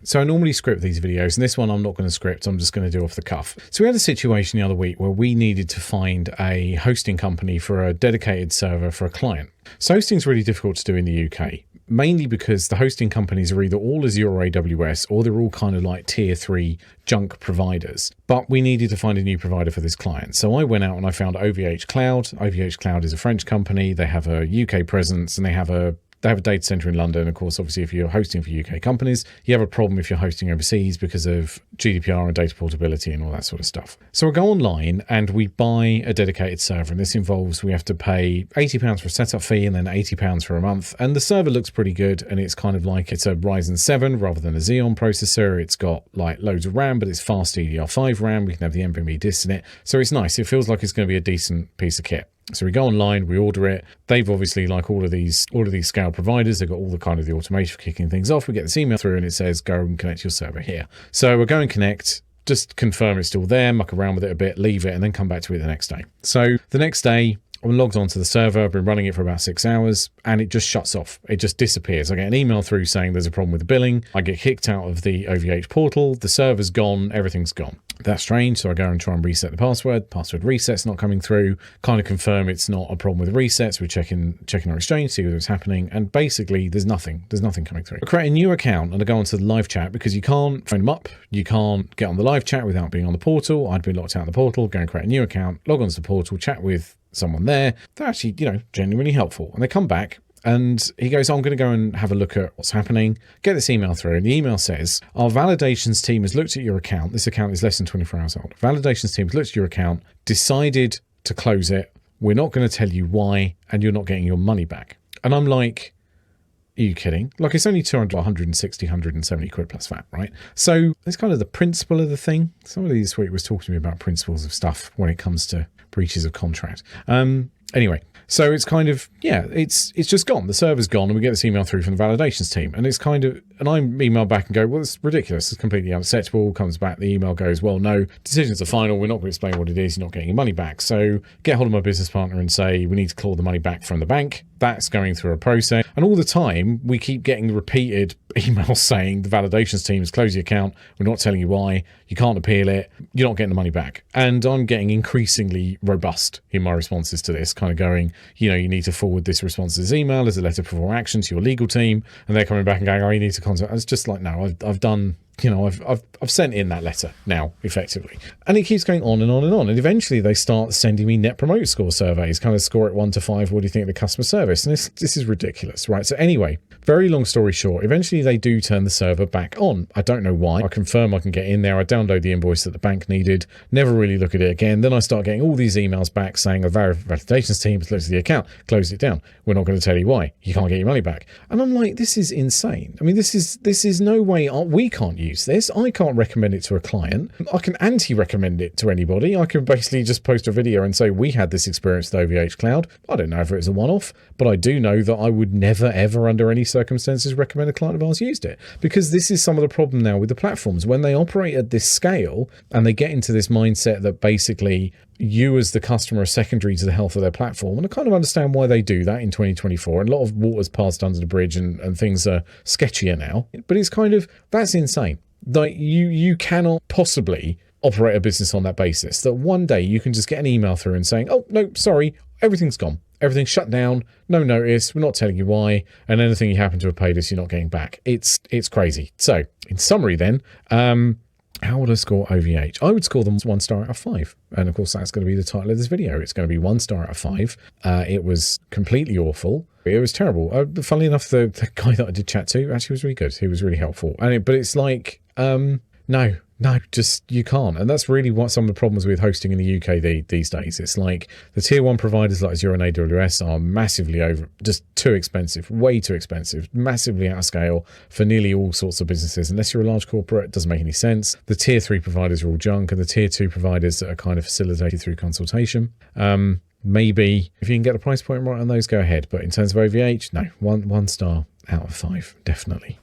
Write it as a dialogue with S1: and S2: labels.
S1: So I normally script these videos, and this one I'm not going to script, I'm just going to do off the cuff. So we had a situation the other week where we needed to find a hosting company for a dedicated server for a client. So hosting is really difficult to do in the UK, mainly because the hosting companies are either all Azure or AWS, or they're all kind of like tier 3 junk providers. But we needed to find a new provider for this client. So I went out and I found OVHcloud. OVHcloud is a French company. They have a UK presence, and they have a data center in London. Of course, obviously, if you're hosting for UK companies, you have a problem if you're hosting overseas because of GDPR and data portability and all that sort of stuff. So we go online and we buy a dedicated server. And this involves, we have to pay £80 for a setup fee and then £80 for a month. And the server looks pretty good. And it's kind of like it's a Ryzen 7 rather than a Xeon processor. It's got like loads of RAM, but it's fast DDR5 RAM. We can have the NVMe disks in it. So it's nice. It feels like it's going to be a decent piece of kit. So we go online, we order it. They've obviously, like all of these scale providers, they've got all the kind of the automation for kicking things off. We get this email through and it says, go and connect your server here. So we'll go and connect, just confirm it's still there, muck around with it a bit, leave it, and then come back to it the next day. So the next day, I'm logged onto the server. I've been running it for about 6 hours and it just shuts off. It just disappears. I get an email through saying there's a problem with the billing. I get kicked out of the OVH portal. The server's gone. Everything's gone. That's strange. So I go and try and reset the password. Password reset's not coming through. Kind of confirm it's not a problem with resets. We're checking our Exchange, see what's happening. And basically there's nothing coming through. I create a new account and I go onto the live chat because you can't phone them up. You can't get on the live chat without being on the portal. I'd been locked out of the portal, go and create a new account, log onto the portal, chat with someone there. They're actually, genuinely helpful. And they come back and he goes, I'm going to go and have a look at what's happening. Get this email through. And the email says, our validations team has looked at your account. This account is less than 24 hours old. Validations team has looked at your account, decided to close it. We're not going to tell you why, and you're not getting your money back. And I'm like, are you kidding? Like, it's only 160, 170 quid plus VAT, right? So it's kind of the principle of the thing. Somebody this week was talking to me about principles of stuff when it comes to breaches of contract. Anyway, so it's kind of, it's just gone. The server's gone and we get this email through from the validations team. And it's kind of, and I email back and go, well, it's ridiculous. It's completely unacceptable. Comes back, the email goes, well, no, decisions are final. We're not going to explain what it is. You're not getting your money back. So get hold of my business partner and say, we need to claw the money back from the bank. That's going through a process. And all the time, we keep getting the repeated emails saying the validations team has closed the account. We're not telling you why. You can't appeal it. You're not getting the money back. And I'm getting increasingly robust in my responses to this, kind of going, you need to forward this response to this email as a letter before action to your legal team. And they're coming back and going, oh, you need to contact. It's just like, no, I've done, I've sent in that letter now, effectively. And it keeps going on and on and on. And eventually they start sending me net promoter score surveys, kind of score it 1 to 5. What do you think of the customer service? And this is ridiculous, right? So anyway, very long story short, eventually they do turn the server back on. I don't know why. I confirm I can get in there. I download the invoice that the bank needed, never really look at it again. Then I start getting all these emails back saying a validations team has looked at the account, closed it down. We're not going to tell you why. You can't get your money back. And I'm like, this is insane. I mean, this is no way. We can't use this. I can't recommend it to a client. I can anti-recommend it to anybody. I can basically just post a video and say, we had this experience with OVHcloud. I don't know if it was a one-off, but I do know that I would never, ever, under any circumstances, recommend a client of ours used it. Because this is some of the problem now with the platforms. When they operate at this scale and they get into this mindset that basically you as the customer are secondary to the health of their platform. And I kind of understand why they do that in 2024. And a lot of water's passed under the bridge and things are sketchier now. But it's kind of, that's insane. Like you cannot possibly operate a business on that basis, that one day you can just get an email through and saying, oh, no, sorry, everything's gone. Everything's shut down. No notice. We're not telling you why. And anything you happen to have paid us, you're not getting back. It's crazy. So in summary then, how would I score OVH? I would score them 1 star out of 5. And of course, that's going to be the title of this video. It's going to be 1 star out of 5. It was completely awful. It was terrible. Funnily enough, the guy that I did chat to actually was really good. He was really helpful. But it's like, no, just you can't. And that's really what some of the problems with hosting in the UK these days. It's like the tier 1 providers like Azure and AWS are massively just too expensive, way too expensive, massively out of scale for nearly all sorts of businesses. Unless you're a large corporate, it doesn't make any sense. The tier 3 providers are all junk, and the tier 2 providers that are kind of facilitated through consultation. Maybe if you can get the price point right on those, go ahead. But in terms of OVH, no, one star out of 5, definitely.